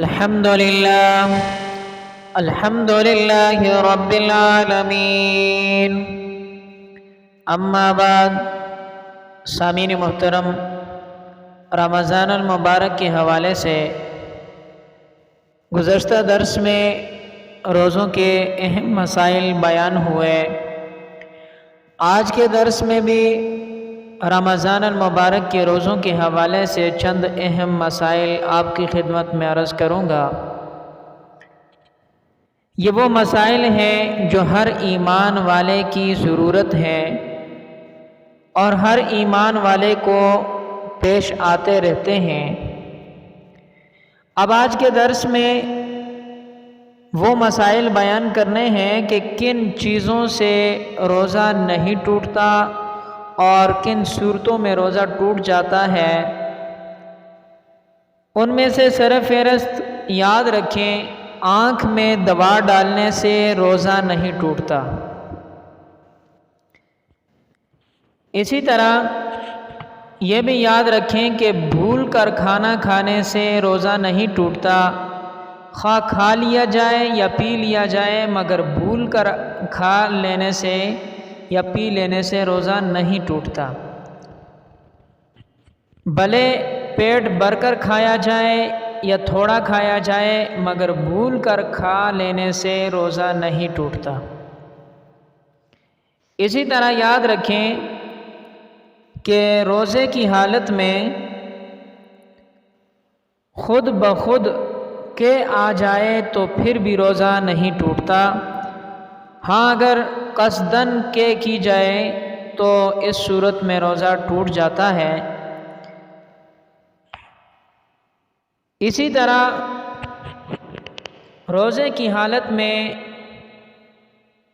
الحمد للہ رب العالمین۔ اما بعد، سامعین محترم، رمضان المبارک کے حوالے سے گزشتہ درس میں روزوں کے اہم مسائل بیان ہوئے۔ آج کے درس میں بھی رمضان المبارک کے روزوں کے حوالے سے چند اہم مسائل آپ کی خدمت میں عرض کروں گا۔ یہ وہ مسائل ہیں جو ہر ایمان والے کی ضرورت ہے اور ہر ایمان والے کو پیش آتے رہتے ہیں۔ اب آج کے درس میں وہ مسائل بیان کرنے ہیں کہ کن چیزوں سے روزہ نہیں ٹوٹتا اور کن صورتوں میں روزہ ٹوٹ جاتا ہے۔ ان میں سے سر فہرست یاد رکھیں، آنکھ میں دوا ڈالنے سے روزہ نہیں ٹوٹتا۔ اسی طرح یہ بھی یاد رکھیں کہ بھول کر کھانا کھانے سے روزہ نہیں ٹوٹتا، خواہ کھا لیا جائے یا پی لیا جائے، مگر بھول کر کھا لینے سے یا پی لینے سے روزہ نہیں ٹوٹتا۔ بھلے پیٹ بھر کر کھایا جائے یا تھوڑا کھایا جائے، مگر بھول کر کھا لینے سے روزہ نہیں ٹوٹتا۔ اسی طرح یاد رکھیں کہ روزے کی حالت میں خود بخود کہ آ جائے تو پھر بھی روزہ نہیں ٹوٹتا۔ ہاں، اگر قصداً کہ کی جائے تو اس صورت میں روزہ ٹوٹ جاتا ہے۔ اسی طرح روزے کی حالت میں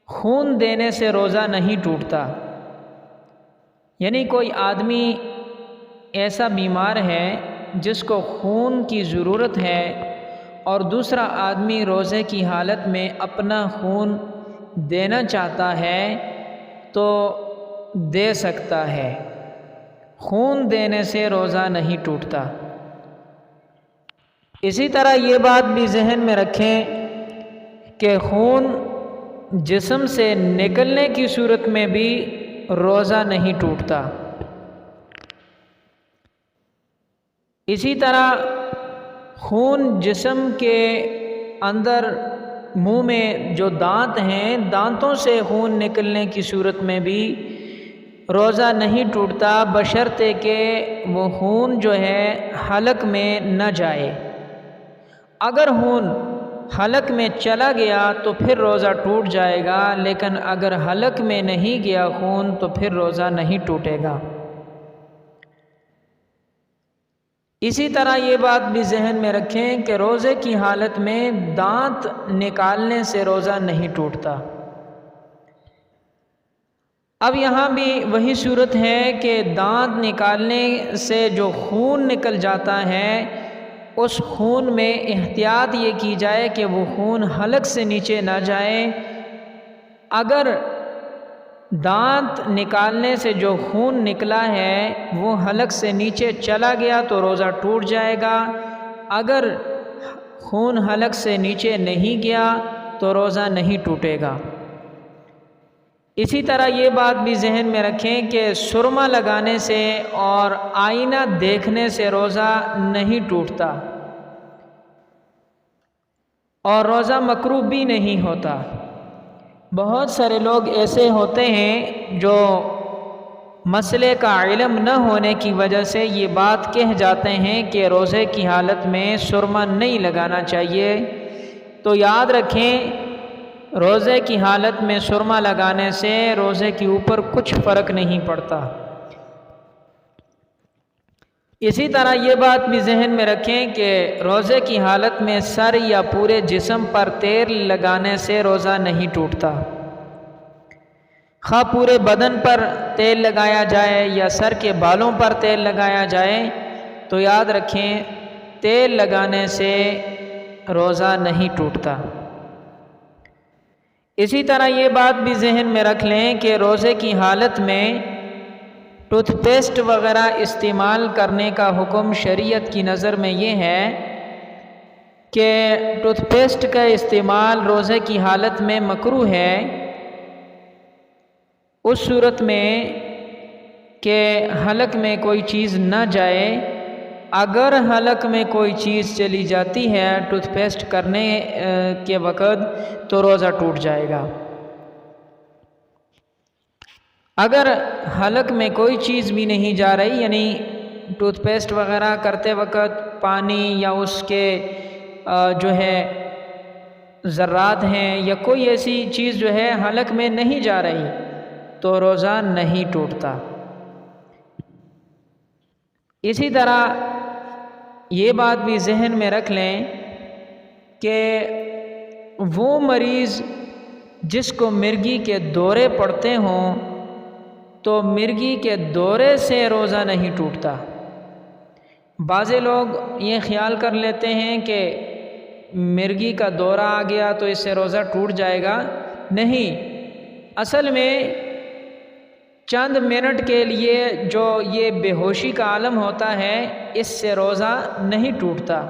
خون دینے سے روزہ نہیں ٹوٹتا۔ یعنی کوئی آدمی ایسا بیمار ہے جس کو خون کی ضرورت ہے اور دوسرا آدمی روزے کی حالت میں اپنا خون دینا چاہتا ہے تو دے سکتا ہے، خون دینے سے روزہ نہیں ٹوٹتا۔ اسی طرح یہ بات بھی ذہن میں رکھیں کہ خون جسم سے نکلنے کی صورت میں بھی روزہ نہیں ٹوٹتا۔ اسی طرح خون جسم کے اندر منہ میں جو دانت ہیں، دانتوں سے خون نکلنے کی صورت میں بھی روزہ نہیں ٹوٹتا، بشرطے کہ وہ خون جو ہے حلق میں نہ جائے۔ اگر خون حلق میں چلا گیا تو پھر روزہ ٹوٹ جائے گا، لیکن اگر حلق میں نہیں گیا خون تو پھر روزہ نہیں ٹوٹے گا۔ اسی طرح یہ بات بھی ذہن میں رکھیں کہ روزے کی حالت میں دانت نکالنے سے روزہ نہیں ٹوٹتا۔ اب یہاں بھی وہی صورت ہے کہ دانت نکالنے سے جو خون نکل جاتا ہے، اس خون میں احتیاط یہ کی جائے کہ وہ خون حلق سے نیچے نہ جائے۔ اگر دانت نکالنے سے جو خون نکلا ہے وہ حلق سے نیچے چلا گیا تو روزہ ٹوٹ جائے گا، اگر خون حلق سے نیچے نہیں گیا تو روزہ نہیں ٹوٹے گا۔ اسی طرح یہ بات بھی ذہن میں رکھیں کہ سرما لگانے سے اور آئینہ دیکھنے سے روزہ نہیں ٹوٹتا اور روزہ مکروہ بھی نہیں ہوتا۔ بہت سارے لوگ ایسے ہوتے ہیں جو مسئلے کا علم نہ ہونے کی وجہ سے یہ بات کہہ جاتے ہیں کہ روزے کی حالت میں سرما نہیں لگانا چاہیے۔ تو یاد رکھیں، روزے کی حالت میں سرما لگانے سے روزے کے اوپر کچھ فرق نہیں پڑتا۔ اسی طرح یہ بات بھی ذہن میں رکھیں کہ روزے کی حالت میں سر یا پورے جسم پر تیل لگانے سے روزہ نہیں ٹوٹتا۔ خواہ پورے بدن پر تیل لگایا جائے یا سر کے بالوں پر تیل لگایا جائے، تو یاد رکھیں تیل لگانے سے روزہ نہیں ٹوٹتا۔ اسی طرح یہ بات بھی ذہن میں رکھ لیں کہ روزے کی حالت میں ٹوتھ پیسٹ وغیرہ استعمال کرنے کا حکم شریعت کی نظر میں یہ ہے کہ ٹوتھ پیسٹ کا استعمال روزے کی حالت میں مکروہ ہے، اس صورت میں کہ حلق میں کوئی چیز نہ جائے۔ اگر حلق میں کوئی چیز چلی جاتی ہے ٹوتھ پیسٹ کرنے کے وقت تو روزہ ٹوٹ جائے گا۔ اگر حلق میں کوئی چیز بھی نہیں جا رہی، یعنی ٹوتھ پیسٹ وغیرہ کرتے وقت پانی یا اس کے جو ہے ذرات ہیں یا کوئی ایسی چیز جو ہے حلق میں نہیں جا رہی تو روزہ نہیں ٹوٹتا۔ اسی طرح یہ بات بھی ذہن میں رکھ لیں کہ وہ مریض جس کو مرگی کے دورے پڑتے ہوں تو مرگی کے دورے سے روزہ نہیں ٹوٹتا۔ بعض لوگ یہ خیال کر لیتے ہیں کہ مرگی کا دورہ آ گیا تو اس سے روزہ ٹوٹ جائے گا۔ نہیں، اصل میں چند منٹ کے لیے جو یہ بے ہوشی کا عالم ہوتا ہے، اس سے روزہ نہیں ٹوٹتا۔